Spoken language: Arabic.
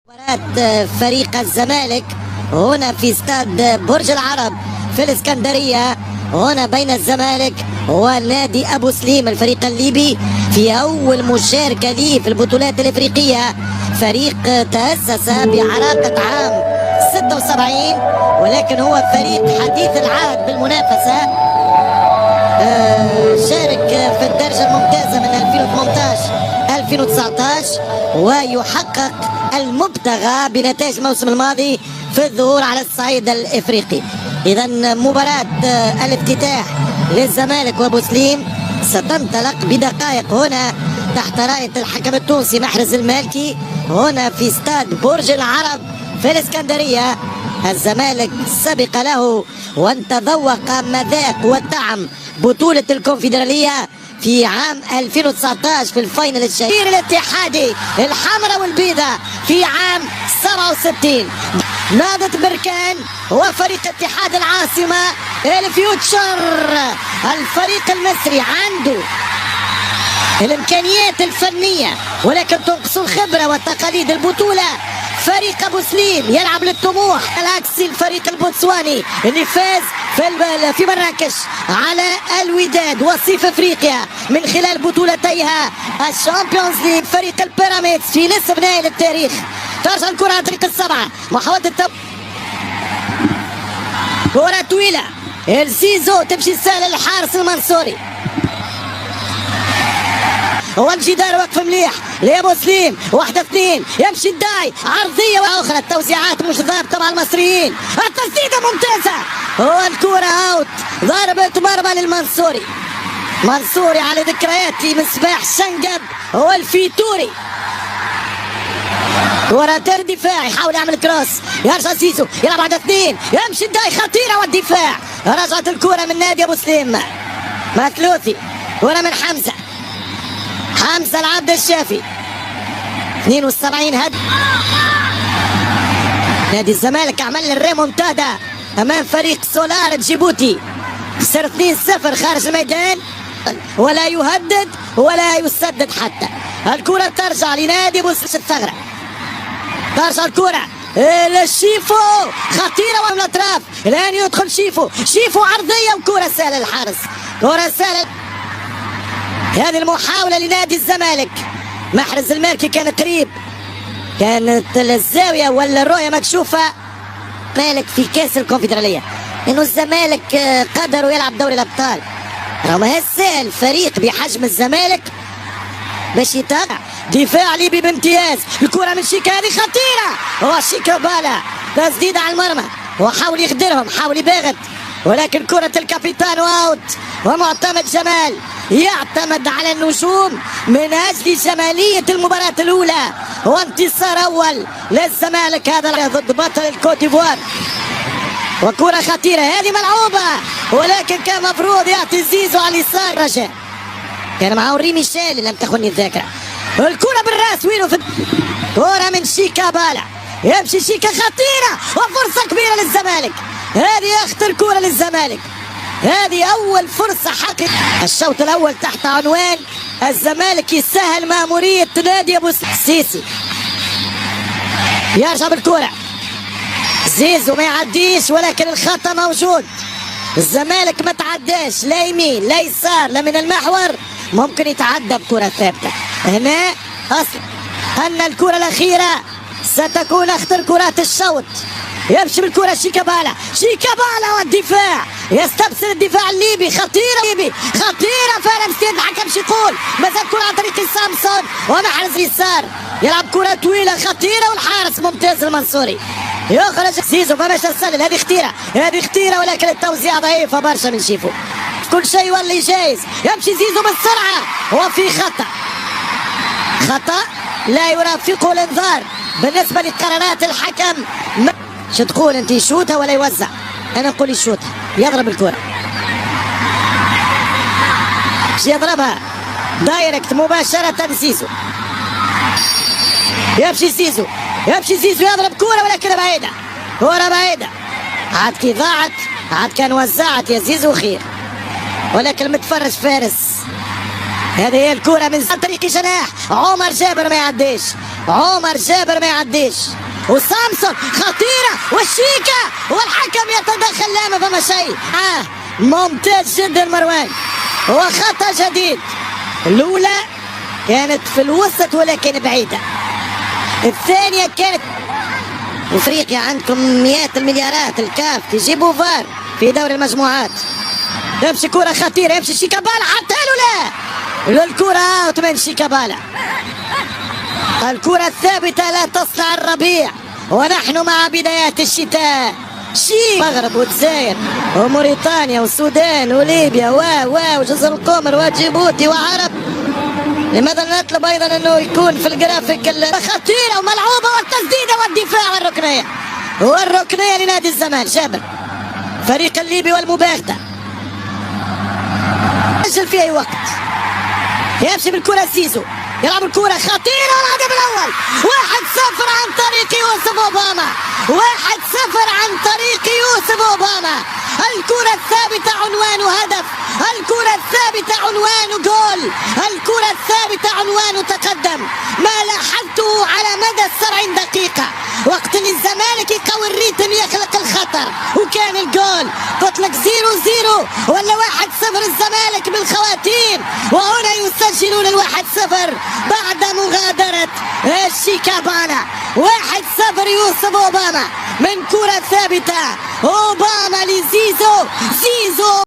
مباراة فريق الزمالك هنا في استاد برج العرب في الإسكندرية، هنا بين الزمالك ونادي أبو سليم الفريق الليبي في أول مشاركة ليه في البطولات الإفريقية. فريق تأسس بعراقة عام 76 ولكن هو فريق حديث العهد بالمنافسة. شارك في الدرجة الممتازة من 2018-2019 ويحقق المبتغى بنتائج الموسم الماضي في الظهور على الصعيد الافريقي. اذا مباراة الافتتاح للزمالك وابو سليم ستنطلق بدقائق هنا تحت راية الحكم التونسي محرز المالكي هنا في استاد برج العرب في الاسكندرية. الزمالك سبق له وان تذوق مذاق وطعم بطولة الكونفدرالية في عام 2019 في الفاينل الشهير الاتحادي الحمراء والبيضاء في عام 67. نهضة بركان وفريق اتحاد العاصمة الفيوتشر. الفريق المصري عنده الامكانيات الفنية ولكن تنقص الخبرة وتقاليد البطولة. فريق ابو سليم يلعب للطموح العكسي الفريق البوتسواني اللي فاز في مراكش على الوداد وصيف افريقيا من خلال بطولتيها الشامبيونز ليج. فريق البيراميدز في نصف نهائي للتاريخ. ترجع الكرة عن طريق السبعة، محاولة كرة طويلة الزيزو تمشي سهلة للحارس المنصوري. هو الجدار وقف مليح لابو سليم، واحدة اثنين يمشي الداي عرضية واخرى. التوزيعات مش ضابطة مع المصريين. التسديدة ممتازة والكرة اوت. ضربة مرمى للمنصوري. منصوري على ذكرياتي مصباح شنقب والفيتوري. كرة دفاع يحاول يعمل كروس، يرجع زيزو يلعب واحدة اثنين يمشي الداي خطيرة والدفاع. رجعت الكرة من نادي ابو سليم مكلوثي. كرة من حمزة العبد الشافي 72 هدف. نادي الزمالك عمل الريمونتادا امام فريق سولار جيبوتي. خسر 2-0 خارج الميدان ولا يهدد ولا يسدد حتى. الكرة ترجع لنادي ابو سليم الثغرة. ترجع الكرة للشيفو خطيرة من الاطراف. الان يدخل شيفو عرضية وكرة سهلة للحارس. كرة سهلة. هذه المحاولة لنادي الزمالك. محرز المالكي كان قريب، كانت الزاوية ولا الرؤية مكشوفة. مالك في كاس الكونفدرالية انه الزمالك قدروا يلعب دوري الابطال. رغم هالسهل فريق بحجم الزمالك باش يتابع. دفاع ليبي بامتياز. الكرة من شيكا هذه خطيرة. هو شيكا بالا تسديدة على المرمى وحاول يخدرهم، حاول يباغت ولكن كرة الكابيتان اوت. ومعتمد جمال يعتمد على النجوم من اجل جمالية المباراة الاولى وانتصار اول للزمالك هذا ضد بطل الكوت ديفوار. وكرة خطيرة هذه ملعوبة ولكن كان مفروض يعطي زيزو على اليسار. رجاء كان معه ريمي شالي لم تخني الذاكرة. الكرة بالراس وينه في كرة من شيكا بالا يمشي شيكا خطيرة وفرصة كبيرة للزمالك. هذه اخطر كرة للزمالك. هذه أول فرصة حقيقية. الشوط الأول تحت عنوان الزمالك يسهل مأمورية نادي أبو سيسي. يرجع بالكرة زيزو ما يعديش ولكن الخطأ موجود. الزمالك ما تعداش لا يمين لا يسار لا من المحور، ممكن يتعدى بكرة ثابتة. هنا أصلا أن الكرة الأخيرة ستكون أخطر كرات الشوط. يمشي بالكرة شيكابالا والدفاع يستبصر الدفاع الليبي. خطيرة فعلا مستند حكم يقول مازال كرة عن طريق سامسون ومحرز اليسار يلعب كرة طويلة خطيرة والحارس ممتاز المنصوري. يخرج زيزو فماش تسلل. هذه اختيرة ولكن التوزيع ضعيفة برشا من شيفو. كل شيء واللي جايز. يمشي زيزو بالسرعة وفي خطأ لا يرافقه الانذار بالنسبة لقرارات الحكم. شو تقول انت يشوتها ولا يوزع؟ انا نقول يشوتها. يضرب الكرة يضربها دايركت مباشرة. زيزو يمشي زيزو يضرب كرة ولكن بعيدة. كرة بعيدة عاد كي ضاعت عاد كان وزعت يا زيزو خير ولكن المتفرج فارس. هذه هي الكرة من طريق جناح عمر جابر ما يعديش. عمر جابر ما يعديش، وسامسون خطيرة والشيكة والحكم يتدخل. لا ما فما شيء. ممتاز جدا مروان، وخطأ جديد. الأولى كانت في الوسط ولكن بعيدة، الثانية كانت افريقيا. عندكم مئات المليارات الكاف تجيبوا فار في دوري المجموعات. يمشي كرة خطيرة، يمشي شيكابالا حتى له. لا الكرة اوت من شيكابالا. الكرة الثابتة لا تصنع الربيع، ونحن مع بدايات الشتاء. المغرب والجزائر وموريتانيا والسودان وليبيا وجزر القمر وجيبوتي وعرب. لماذا نطلب ايضا انه يكون في الجرافيك خطيره وملعوبه والتسديده والدفاع والركنيه لنادي الزمالك. جابر فريق الليبي والمباغته يسجل في اي وقت. يمشي بالكره زيزو، يلعب الكره خطيره والهدف الاول. 1-0 عن طريق يوسف اوباما. 1-0 عن طريق يوسف اوباما. الكرة الثابتة عنوان هدف، الكرة الثابتة عنوان جول، الكرة الثابتة عنوان تقدم. ما لاحظته على مدى 70 دقيقة، وقت الزمالك يقوي الريتم يخلق الخطر وكان الجول. قلت لك 0-0 ولا 1-0 الزمالك بالخواتيم، وهنا يسجلون 1-0 بعد مغادرة شيكابالا. 1-0 يوسف اوباما من كرة ثابتة. اوباما لزيزو، زيزو